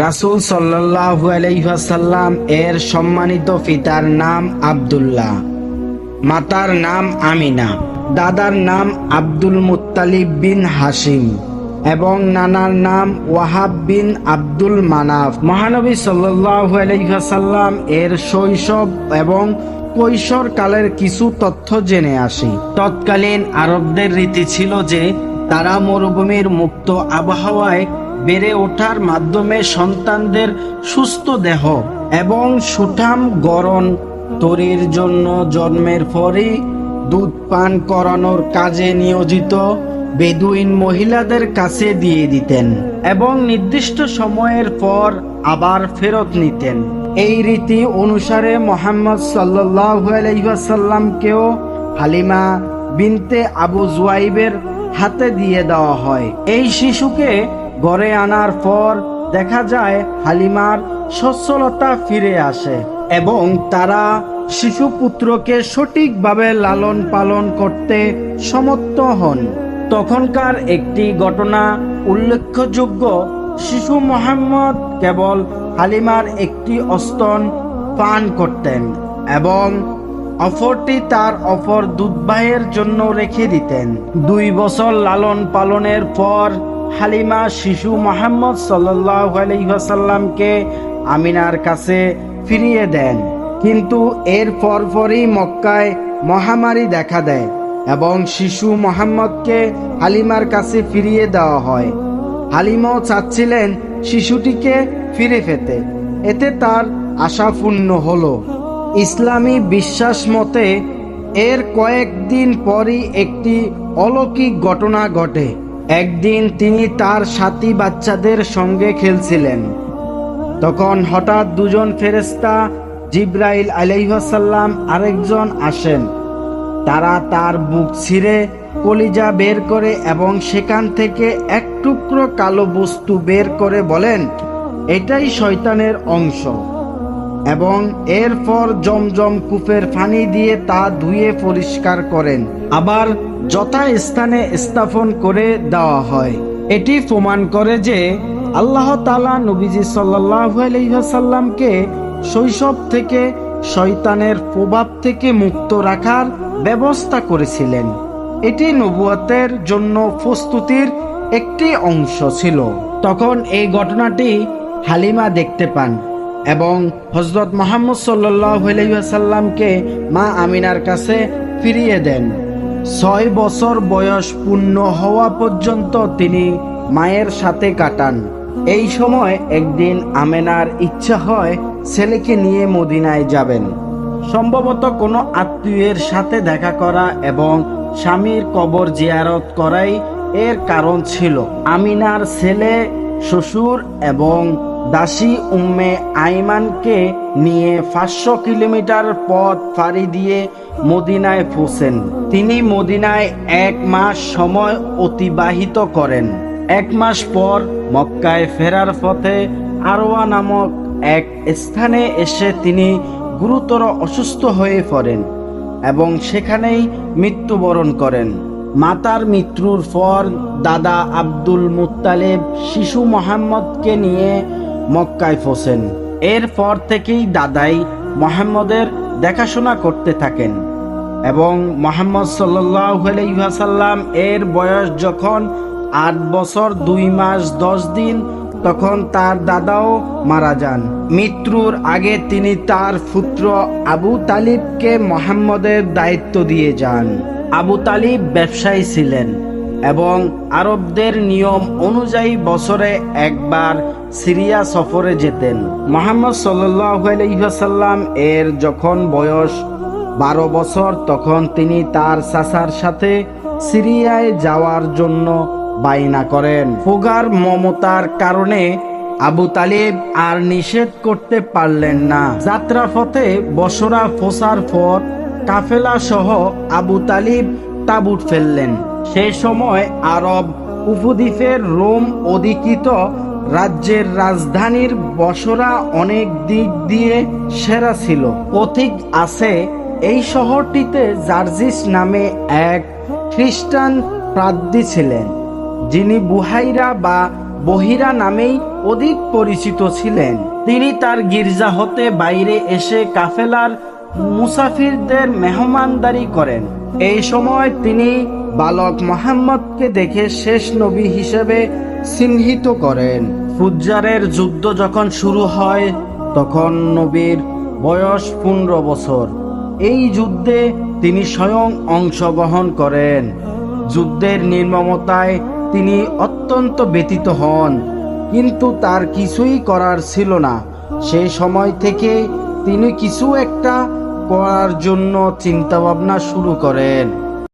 রাসূল সাল্লাল্লাহু আলাইহি ওয়াসাল্লাম এর সম্মানিত পিতার নাম আব্দুল্লাহ, মাতার নাম আমিনা, দাদার নাম আব্দুল মুত্তালিব বিন হাশিম এবং নানার নাম ওয়াহাব বিন আব্দুল মানাফ। মহানবী সাল্লাল্লাহু আলাইহি ওয়াসাল্লাম এর শৈশব এবং কৈশোর কালের কিছু তথ্য জেনে আসি। তৎকালীন আরবদের রীতি ছিল যে তারা মরুভূমির মুক্ত আবহাওয়ায় বেড়ে ওঠার মাধ্যমে সন্তানদের সুস্থ দেহ এবং সুঠাম গড়ন তৈরির জন্য জন্মের পরই দুধ পান করানোর কাজে নিয়োজিত বেদুইন মহিলাদের কাছে দিয়ে দিতেন এবং নির্দিষ্ট সময়ের পর আবার ফেরত নিতেন। এই রীতি অনুসারে মুহাম্মদ সাল্লাল্লাহু আলাইহি ওয়াসাল্লামকেও হালিমা বিনতে আবু জুয়াইবের হাতে দিয়ে দেওয়া হয়। এই শিশুকে ঘরে আনার পর দেখা যায় হালিমার সচ্ছলতা ফিরে আসে এবং তারা শিশুপুত্রকে সঠিকভাবে লালন পালন করতে সমর্থ হন। তখনকার একটি ঘটনা উল্লেখযোগ্য। শিশু মুহাম্মদ কেবল হালিমার একটি স্তন পান করতেন এবং অপরটি তার অপর দুধবাহের জন্য রেখে দিতেন। 2 বছর লালন পালনের পর হালিমা শিশু মুহাম্মদ সাল্লাল্লাহু আলাইহি ওয়াসাল্লামকে আমিনার কাছে ফিরিয়ে দেন, কিন্তু এর পরপরই মক্কায় মহামারী দেখা দেয় এবং শিশু মুহাম্মদকে হালিমার কাছে ফিরিয়ে দেওয়া হয়। হালিমাও চাচ্ছিলেন শিশুটিকে ফিরে পেতে, এতে তার আশা পূর্ণ হলো। ইসলামী বিশ্বাস মতে এর কয়েকদিন পরই একটি অলৌকিক ঘটনা ঘটে। একদিন তিনি তার সাথী বাচ্চাদের সঙ্গে খেলছিলেন, তখন হঠাৎ 2 ফেরেশতা জিবরাইল আলাইহিস সালাম আরেকজন আসেন। তারা তার বুক ছিঁড়ে কলিজা বের করে এবং সেখান থেকে এক টুকরো কালো বস্তু বের করে বলেন, এটাই শয়তানের অংশ, এবং এরপর জমজম কূপের পানি দিয়ে তা ধুয়ে পরিষ্কার করেন, আবার যথাস্থানে স্থাপন করে দেওয়া হয়। এটি প্রমাণ করে যে আল্লাহ তাআলা নবীজি সাল্লাল্লাহু আলাইহি ওয়াসাল্লামকে শৈশব থেকে শয়তানের প্রভাব থেকে মুক্ত রাখার ব্যবস্থা করেছিলেন। এটি নবুয়তের জন্য প্রস্তুতির একটি অংশ ছিল। তখন এই ঘটনাটি হালিমা দেখতে পান এবং হযরত মুহাম্মদ সাল্লাল্লাহু আলাইহি ওয়াসাল্লামকে মা আমিনার কাছে ফিরিয়ে দেন। 6 বছর বয়স পূর্ণ হওয়া পর্যন্ত তিনি মায়ের সাথে কাটান। এই সময় একদিন আমিনার ইচ্ছা হয় ছেলেকে নিয়ে মদিনায় যাবেন, সম্ভবত কোনো আত্মীয়ের সাথে দেখা করা এবং স্বামীর কবর জিয়ারত করাই এর কারণ ছিল। আমিনার ছেলে, শ্বশুর এবং দাসী উম্মে আইমানকে নিয়ে 500 কিলোমিটার পথ পাড়ি দিয়ে মদিনায় পৌঁছেন। তিনি মদিনায় 1 মাস সময় অতিবাহিত করেন। 1 মাস পর মক্কায় ফেরার পথে আরওয়া নামক এক স্থানে এসে তিনি গুরুতর অসুস্থ হয়ে পড়েন এবং সেখানেই মৃত্যুবরণ করেন। মাতার মৃত্যুর পর দাদা আব্দুল মুত্তালিব শিশু মুহাম্মদকে নিয়ে মক্কায় পৌঁছেন। এরপর থেকেই দাদাই মুহাম্মদের দেখাশোনা করতে থাকেন এবং মুহাম্মদ সাল্লাল্লাহু আলাইহি ওয়াসাল্লাম এর বয়স যখন 8 বছর 2 মাস 10 দিন, তখন তার দাদাও মারা যান। মৃত্যুর আগে তিনি তার পুত্র আবু তালিবকে মুহাম্মদের দায়িত্ব দিয়ে যান। আবু তালিব ব্যবসায়ী ছিলেন এবং আরবদের নিয়ম অনুযায়ী বছরে একবার সিরিয়া সফরে যেতেন। মুহাম্মদ সাল্লাল্লাহু আলাইহি ওয়াসাল্লাম এর যখন বয়স 12 বছর, তখন তিনি তার চাচার সাথে সিরিয়ায় যাওয়ার জন্য বায়না করেন। ফুগার মমতার কারণে আবু তালিব আর নিষেধ করতে পারলেন না। যাত্রা পথে বসরা পৌঁছার পর কাফেলা সহ আবু তালিব তাঁবুত ফেললেন। সে সময় আরব উপদ্বীপের রোম অধিকৃত রাজ্যের রাজধানীর বসরা অনেক দিক দিয়ে সেরা ছিল। কথিত আছে এই শহরটিতে জার্জিস নামে এক খ্রিস্টান প্রার্থী ছিলেন, যিনি বুহাইরা বা বহিরা নামেই অধিক পরিচিত ছিলেন। তিনি তার গির্জা হতে বাইরে এসে কাফেলার মুসাফিরদের মেহমানদারি করেন। এই সময় তিনি বালক মুহাম্মদকে দেখে শেষ নবী হিসেবে চিহ্নিত করেন। ফুজ্জারের যুদ্ধ যখন শুরু হয় তখন নবীর বয়স 15 বছর। এই যুদ্ধে তিনি স্বয়ং অংশগ্রহণ করেন। যুদ্ধের নির্মমতায় তিনি অত্যন্ত ব্যথিত হন, কিন্তু তার কিছুই করার ছিল না। সেই সময় থেকে তিনি কিছু একটা করার জন্য চিন্তাভাবনা শুরু করেন।